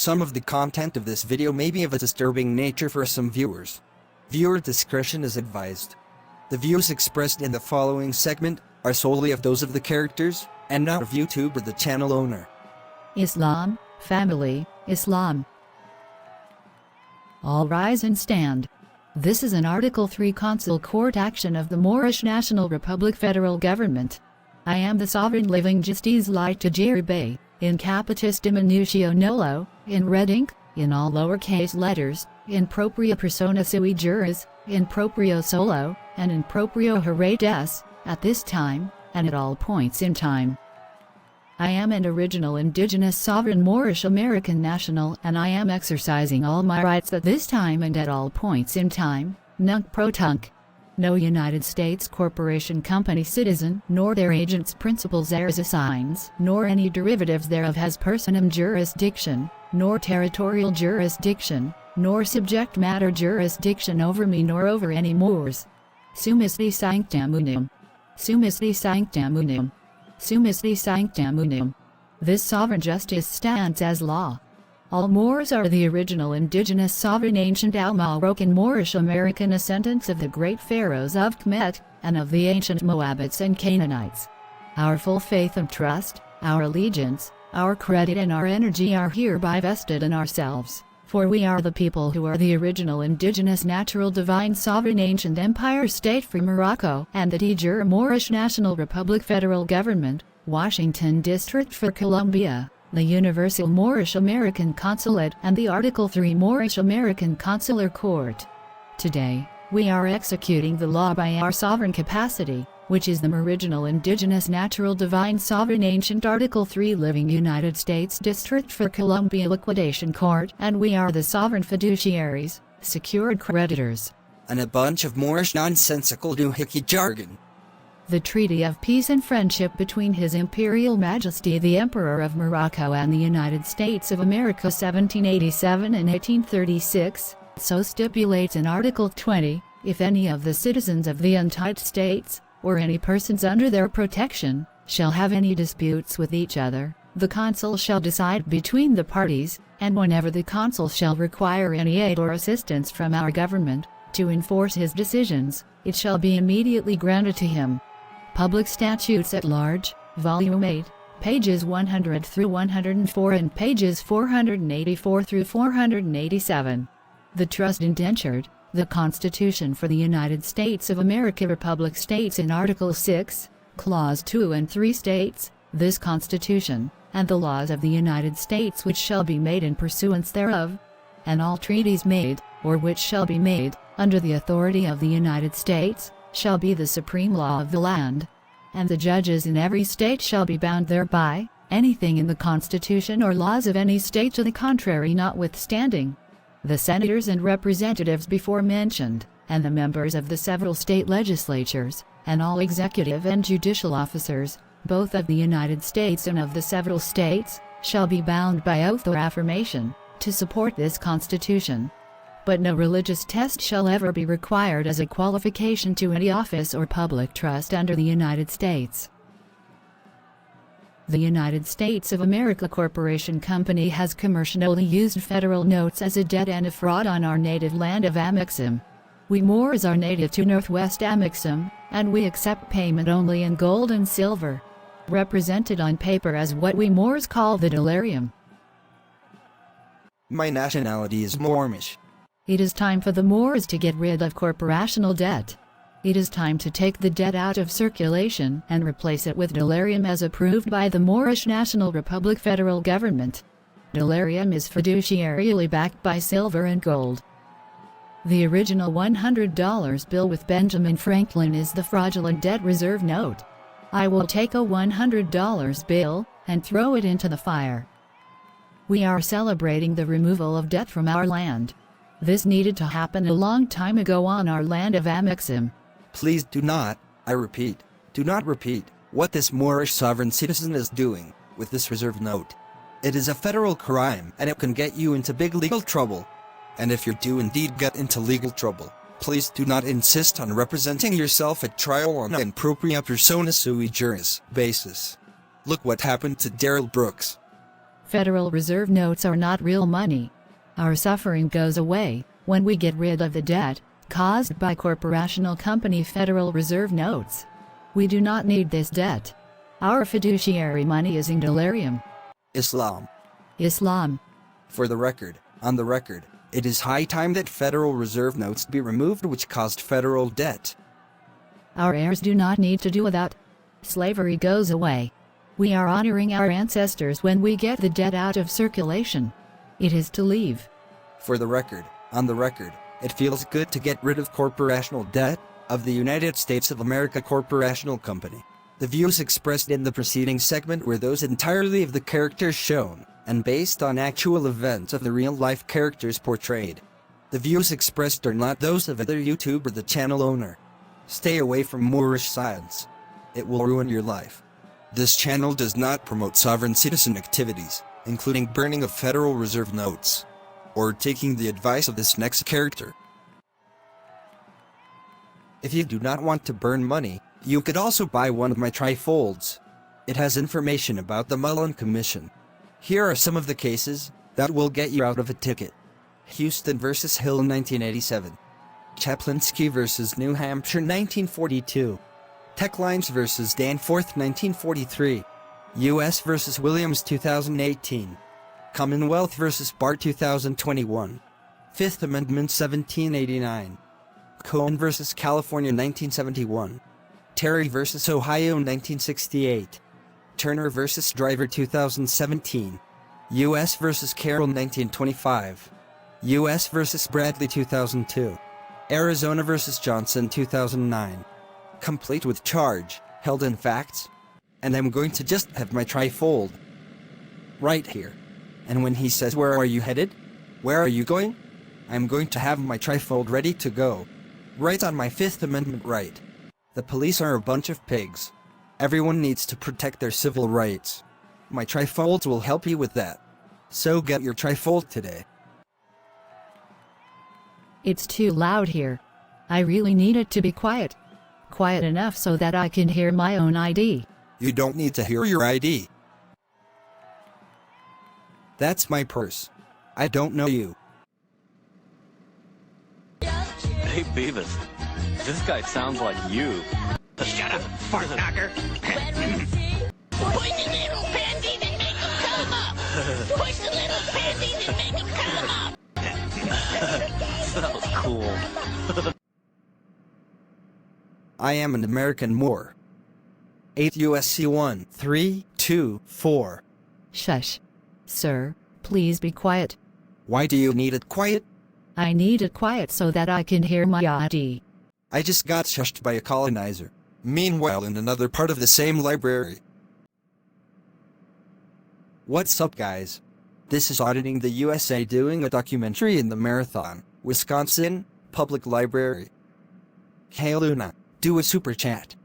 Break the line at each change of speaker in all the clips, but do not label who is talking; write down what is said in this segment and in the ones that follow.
Some of the content of this video may be of a disturbing nature for some viewers. Viewer discretion is advised. The views expressed in the following segment are solely of those of the characters, and not of YouTube or the channel owner.
Islam, family, Islam. All rise and stand. This is an Article 3 Consul Court action of the Moorish National Republic Federal Government. I am the Sovereign Living Justice Light Tajiri Bey, in capitis diminutio nolo, in red ink, in all lowercase letters, in propria persona sui juris, in proprio solo, and in proprio haredes, at this time, and at all points in time. I am an original indigenous sovereign Moorish American national, and I am exercising all my rights at this time and at all points in time, nunc pro tunc. No United States corporation company citizen, nor their agents principals heirs assigns, nor any derivatives thereof has personam jurisdiction, nor territorial jurisdiction, nor subject matter jurisdiction over me nor over any Moors. Sumisdi sanctam unum. Sumisdi sanctam unum. Sumisdi sanctam unum. This sovereign justice stands as law. All Moors are the original indigenous sovereign ancient Al-Moroccan Moorish American ascendants of the great pharaohs of Kemet, and of the ancient Moabites and Canaanites. Our full faith and trust, our allegiance, our credit and our energy are hereby vested in ourselves, for we are the people who are the original indigenous natural divine sovereign ancient empire state for Morocco and the Tajiri Moorish National Republic Federal Government, Washington District for Columbia, the Universal Moorish American Consulate and the Article 3 Moorish American Consular Court. Today, we are executing the law by our sovereign capacity, which is the original indigenous natural divine sovereign ancient Article 3 living United States District for Columbia Liquidation Court, and we are the sovereign fiduciaries, secured creditors.
And a bunch of Moorish nonsensical Doo Hickey jargon.
The Treaty of Peace and Friendship between His Imperial Majesty the Emperor of Morocco and the United States of America 1787 and 1836, so stipulates in Article 20, if any of the citizens of the United States, or any persons under their protection, shall have any disputes with each other, the consul shall decide between the parties, and whenever the consul shall require any aid or assistance from our government, to enforce his decisions, it shall be immediately granted to him. Public Statutes at Large, Volume 8, pages 100 through 104 and pages 484 through 487. The Trust Indentured, the Constitution for the United States of America Republic states in Article 6, Clause 2 and 3 states, this Constitution, and the laws of the United States which shall be made in pursuance thereof, and all treaties made, or which shall be made, under the authority of the United States, shall be the supreme law of the land, and the judges in every state shall be bound thereby, anything in the Constitution or laws of any state to the contrary notwithstanding. The senators and representatives before mentioned, and the members of the several state legislatures, and all executive and judicial officers, both of the United States and of the several states, shall be bound by oath or affirmation, to support this Constitution. But no religious test shall ever be required as a qualification to any office or public trust under the United States. The United States of America Corporation Company has commercially used federal notes as a debt and a fraud on our native land of Amexem. We Moors are native to Northwest Amexem, and we accept payment only in gold and silver, represented on paper as what we Moors call the delirium.
My nationality is Moorish.
It is time for the Moors to get rid of corporational debt. It is time to take the debt out of circulation and replace it with delirium as approved by the Moorish National Republic Federal Government. Delirium is fiduciarily backed by silver and gold. The original $100 bill with Benjamin Franklin is the fraudulent debt reserve note. I will take a $100 bill and throw it into the fire. We are celebrating the removal of debt from our land. This needed to happen a long time ago on our land of Amexem.
Please do not, I repeat, do not repeat, what this Moorish sovereign citizen is doing with this reserve note. It is a federal crime and it can get you into big legal trouble. And if you do indeed get into legal trouble, please do not insist on representing yourself at trial on an propria persona sui juris basis. Look what happened to Darrell Brooks.
Federal Reserve notes are not real money. Our suffering goes away when we get rid of the debt caused by corporational company Federal Reserve notes. We do not need this debt. Our fiduciary money is in delirium.
Islam.
Islam.
For the record, on the record, it is high time that Federal Reserve notes be removed which caused federal debt.
Our heirs do not need to do that. Slavery goes away. We are honoring our ancestors when we get the debt out of circulation. It is to leave.
For the record, on the record, it feels good to get rid of corporational debt of the United States of America Corporational Company. The views expressed in the preceding segment were those entirely of the characters shown, and based on actual events of the real-life characters portrayed. The views expressed are not those of either YouTube or the channel owner. Stay away from Moorish Science. It will ruin your life. This channel does not promote sovereign citizen activities, including burning of Federal Reserve notes, or taking the advice of this next character. If you do not want to burn money, you could also buy one of my trifolds. It has information about the Mullen Commission. Here are some of the cases that will get you out of a ticket. Houston vs. Hill 1987. Chaplinsky vs. New Hampshire 1942. Techlines vs. Danforth 1943. U.S. vs. Williams 2018. Commonwealth vs. Barr 2021. Fifth Amendment 1789. Cohen vs. California 1971. Terry vs. Ohio 1968. Turner vs. Driver 2017. U.S. vs. Carroll 1925. U.S. vs. Bradley 2002. Arizona vs. Johnson 2009. Complete with charge, held in facts. And I'm going to just have my trifold right here. And when he says, "Where are you headed? Where are you going?" I'm going to have my trifold ready to go. Right on my Fifth Amendment right. The police are a bunch of pigs. Everyone needs to protect their civil rights. My trifolds will help you with that. So get your trifold today.
It's too loud here. I really need it to be quiet. Quiet enough so that I can hear my own ID.
You don't need to hear your ID. That's my purse. I don't know you.
Hey, Beavis. This guy sounds like you.
Shut up, fart knocker. Push the little panties and make them come up. Push the little panties and make them come up.
That was cool.
I am an American Moor. 8 USC 1, 3, 2, 4.
Shush. Sir, please be quiet.
Why do you need it quiet?
I need it quiet so that I can hear my ID.
I just got shushed by a colonizer. Meanwhile, in another part of the same library. What's up, guys? This is Auditing the USA doing a documentary in the Marathon, Wisconsin, Public Library. Hey Luna, do a super chat.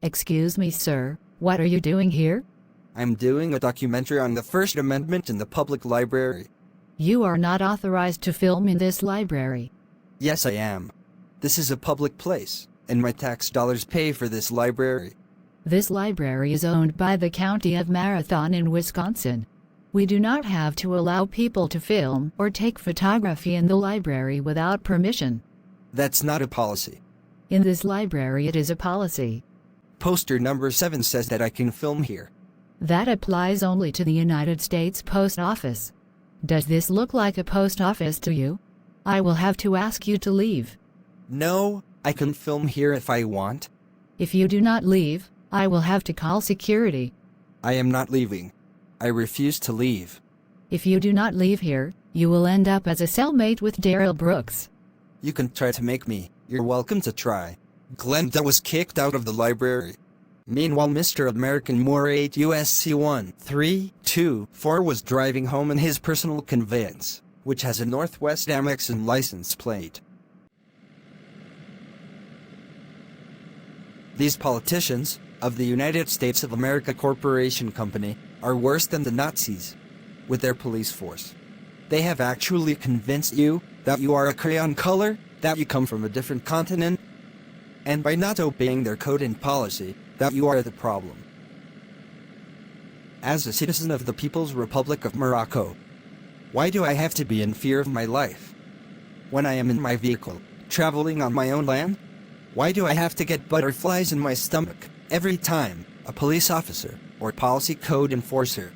Excuse me, sir, what are you doing here?
I'm doing a documentary on the First Amendment in the public library.
You are not authorized to film in this library.
Yes, I am. This is a public place, and my tax dollars pay for this library.
This library is owned by the County of Marathon in Wisconsin. We do not have to allow people to film or take photography in the library without permission.
That's not a policy.
In this library it is a policy.
Poster number 7 says that I can film here.
That applies only to the United States Post Office. Does this look like a post office to you? I will have to ask you to leave.
No, I can film here if I want.
If you do not leave, I will have to call security.
I am not leaving. I refuse to leave.
If you do not leave here, you will end up as a cellmate with Darrell Brooks.
You can try to make me. You're welcome to try. Glenda was kicked out of the library. Meanwhile, Mr. American Moore 8 USC 1, 3, 2, 4 was driving home in his personal conveyance, which has a Northwest Amex and license plate. These politicians, of the United States of America Corporation Company, are worse than the Nazis, with their police force. They have actually convinced you that you are a crayon color, that you come from a different continent, and by not obeying their code and policy, that you are the problem. as a citizen of the People's Republic of Morocco. Why do I have to be in fear of my life when I am in my vehicle, traveling on my own land? Why do I have to get butterflies in my stomach every time a police officer or policy code enforcer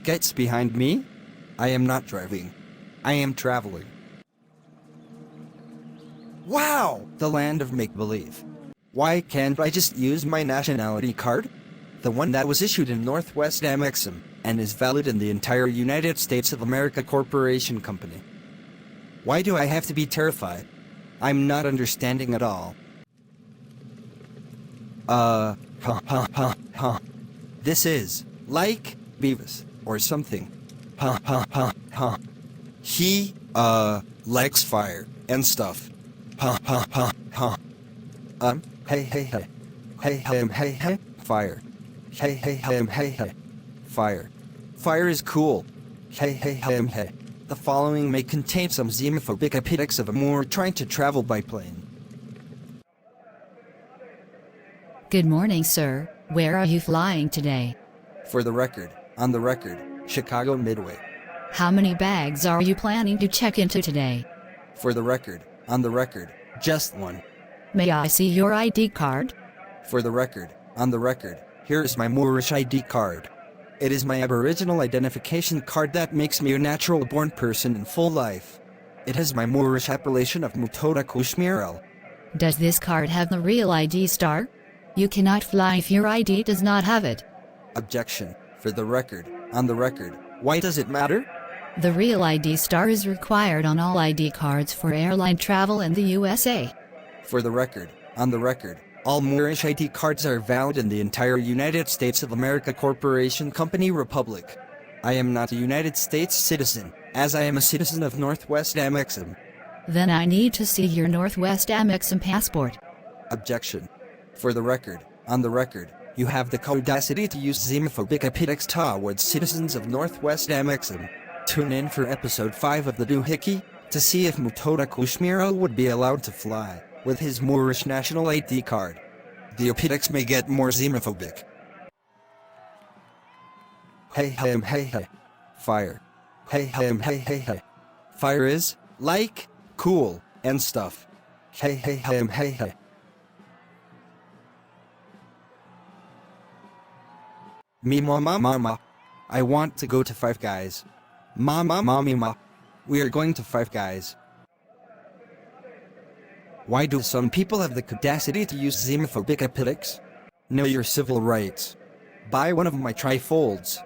gets behind me? I am not driving. I am traveling. Wow! The land of make-believe. Why can't I just use my nationality card? The one that was issued in Northwest Amexem and is valid in the entire United States of America Corporation Company. Why do I have to be terrified? I'm not understanding at all. This is like Beavis or something. He, likes fire and stuff. Hey, fire. Hey, fire. Fire is cool. Hey. The following may contain some zimaphobic epitics of a Moor trying to travel by plane.
Good morning, sir. Where are you flying today?
For the record, on the record, Chicago Midway.
How many bags are you planning to check into today?
For the record, on the record, just one.
May I see your ID card?
For the record, on the record, here is my Moorish ID card. It is my Aboriginal identification card that makes me a natural-born person in full life. It has my Moorish appellation of Mutota Kushmir.
Does this card have the real ID star? You cannot fly if your ID does not have it.
Objection. For the record, on the record, why does it matter?
The real ID star is required on all ID cards for airline travel in the USA.
For the record, on the record, all Moorish ID cards are valid in the entire United States of America Corporation Company Republic. I am not a United States citizen, as I am a citizen of Northwest Amexem.
Then I need to see your Northwest Amexem passport.
Objection. For the record, on the record, you have the caudacity to use xenophobic epitics towards citizens of Northwest Amexem. Tune in for episode 5 of the Doo Hickey to see if Mutota Kushmir would be allowed to fly with his Moorish national ID card. The epitics may get more xenophobic. Hey, fire. Hey. Fire is like cool and stuff. Hey. Me mama. I want to go to Five Guys. Mama. We are going to Five Guys. Why do some people have the caudacity to use xenophobic epitics? Know your civil rights. Buy one of my trifolds.